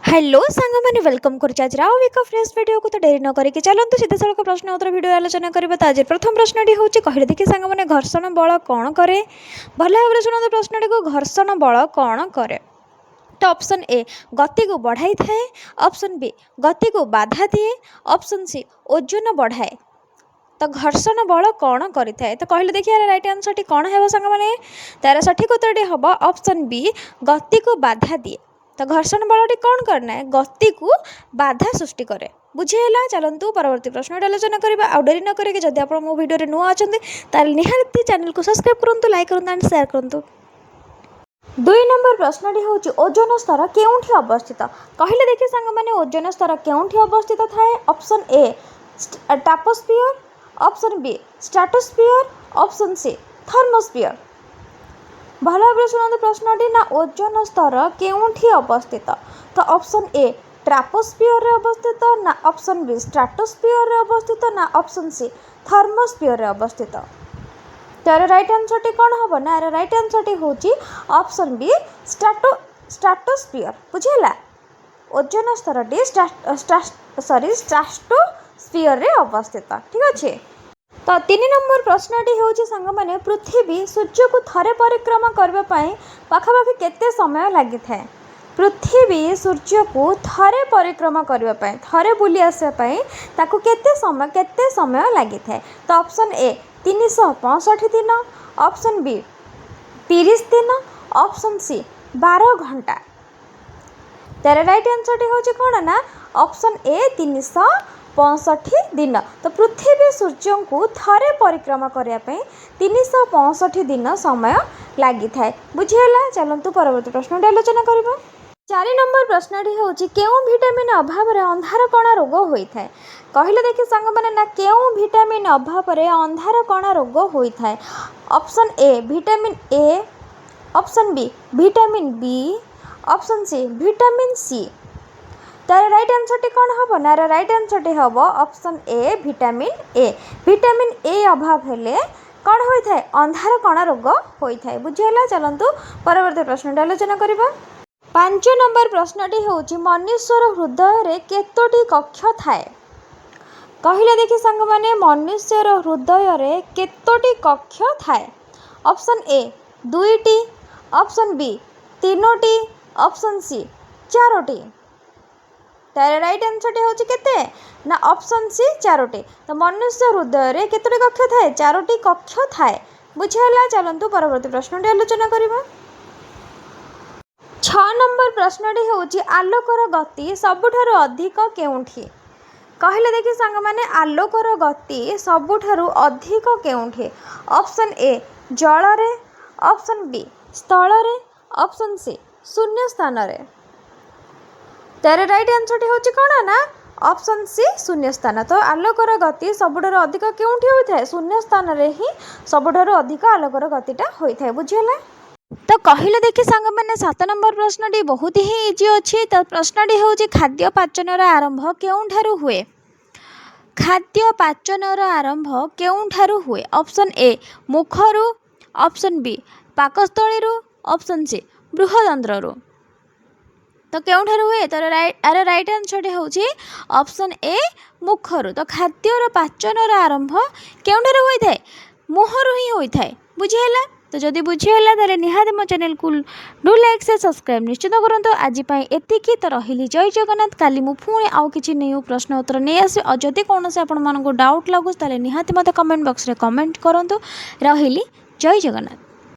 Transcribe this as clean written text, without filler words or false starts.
Hello सांग मैंने welcome कर एक फ्रेश वीडियो को तो डेरी न करके चलते सीधा सड़क प्रश्न उत्तर वीडियो आलोचना करवा। तो आज प्रथम प्रश्नटी हूँ कहले देखिए सांग मैंने घर्षण बल कौन करे। भल भाव शुणु प्रश्नटी को घर्षण बल कौन करे। तो ऑप्शन ए गति को बढ़ाई थाए, ऑप्शन बी गति को बाधा दिए, ऑप्शन सी ओजन बढ़ाए। तो घर्षण बल कौन करें तो कहले देखिए राइट आंसर टी कौन है सांग मैंने तार सठिक उत्तर हम ऑप्शन बी गति को बाधा दिए। तो घर्षण बलटी कौन करना है गति को बाधा सृष्टि करे। बुझेगा चलतु परवर्ती प्रश्न आलोचना करवा। आ डेरी न करके जब आप मो वीडियो नुआ अच्छा निहाती चैनल को सब्सक्राइब करूँ, लाइक करूँ एंड शेयर करूँ। 2 नंबर प्रश्नटी हूँ ओजन स्तर केउठी अवस्थित। कहले देखिए सांग मैंने ओजन स्तर केउठी अवस्थित थाए। Option A troposphere, option B stratosphere, option C thermosphere. भल भाव शुणु प्रश्नटी ना ओजन स्तर केउठी अवस्थित। तो ऑप्शन ए ट्रोपोस्फियर रे अवस्थित, ना ऑप्शन बी स्ट्रेटोस्फियर रे अवस्थित, ना ऑप्शन सी थर्मोस्फियर रे अवस्थित। तार राइट आंसर टी कौन हम ना राइट आंसर टी हूँ ऑप्शन बी स्ट्रेटोस्फियर। बुझेगा ओजन स्तर टी स्ट्रेटोस्फियर रे अवस्थित। ठीक अच्छे। तो 3 नंबर प्रश्नटी हूँ सांग मैंने पृथ्वी सूर्य को थरे परिक्रमा करने पाखापाखि केते समय लगी थाए। पृथ्वी सूर्य को थरे परिक्रमा करने थरे बुली आसपाई केते समय लगी थाए। तो ऑप्शन ए 365 दिन, ऑप्शन बी 30 दिन, ऑप्शन सी 12 घंटा। तार राइट आंसर टी हूँ कौन ना ऑप्शन ए 365 दिन। तो पृथ्वी सूर्य को थरे परिक्रमा करने 365 दिन समय लगी थाए। बुझेगा चलतु परवर्ती प्रश्न आलोचना करवा। 4 नंबर प्रश्नटी हूँ केउं विटामिन अभाव में अंधार कणा रोग होता है। कहले देखिए सांग मैंने ना केउं विटामिन अभाव में अंधार कणा रोग होता है। Option A vitamin A, option B vitamin B, option C vitamin C. तार राइट आंसर टी कौन हम ना राइट आंसर टी हम option A vitamin A. Vitamin A अभाव हेले कौन होता है अंधार कणा रोग होता है। बुझेगा चलतु परवर्ती प्रश्न आलोचना करवा। 5 नंबर प्रश्नटी हूँ मनुष्यर हृदय रे केतोटी कक्ष थाए। कहले देखिए सांग मैंने मनुष्यर हृदय रे केतोटी कक्ष थाए। ऑप्शन ए 2टी, ऑप्शन बी 3टी, ऑप्शन सी 4टी। तार राइट आंसर टी हूँ केते ना ऑप्शन सी 4टी। तो मनुष्य हृदय रे केतोटी कक्ष थाए 4टी कक्ष थाए। बुझेगा चलतु परवर्ती प्रश्न आलोचना करवा। 6 नंबर प्रश्नटी हूँ आलोकर गति सबुठारु अधिक केउठी। कहले देखिए सांग मैंने आलोकर गति सबुठारु अधिक केउठी। ऑप्शन ए जल रे, ऑप्शन बी स्थल रे, ऑप्शन सी शून्य स्थान रे। तार राइट आंसर टी हूँ कौन ना ऑप्शन सी शून्य स्थान। तो आलोकर गति सबुठारु अधिक केउठी होता है शून्य स्थान रे ही सबुठारु अधिक आलोकर गतिटा होता है। बुझेगा। तो कहले देखिए सांग मैंने 7 नंबर प्रश्नटी बहुत ही इजी अच्छी। तो प्रश्नटी हूँ खाद्य पाचनर आरंभ केउठारु हुए। खाद्य पाचनर आरंभ केउठारु हुए। ऑप्शन ए मुखरु, ऑप्शन बी पाकस्थली, ऑप्शन सी बृहदंत्रु। तो केउठारु हुए तो राइट आंसर हूँ ऑप्शन ए मुखरु। तो खाद्यर पाचनर आरंभ केउठारु होइथाय मुहरु ही होइथाय। बुझेला। तो जदि बुझीगला ताले निहाती मो चैनल को डू लाइक से सब्सक्राइब निश्चित करूँ। आज एतिकी तो रही जय जगन्नाथ। काली मु पुणी आउ किछि न्यू प्रश्न उत्तर नहीं आसि। और जदि कौन से आपण मानको डाउट लगुच ताले निहाती मते कमेंट बॉक्स रे कमेंट करंतु। रही जय जगन्नाथ।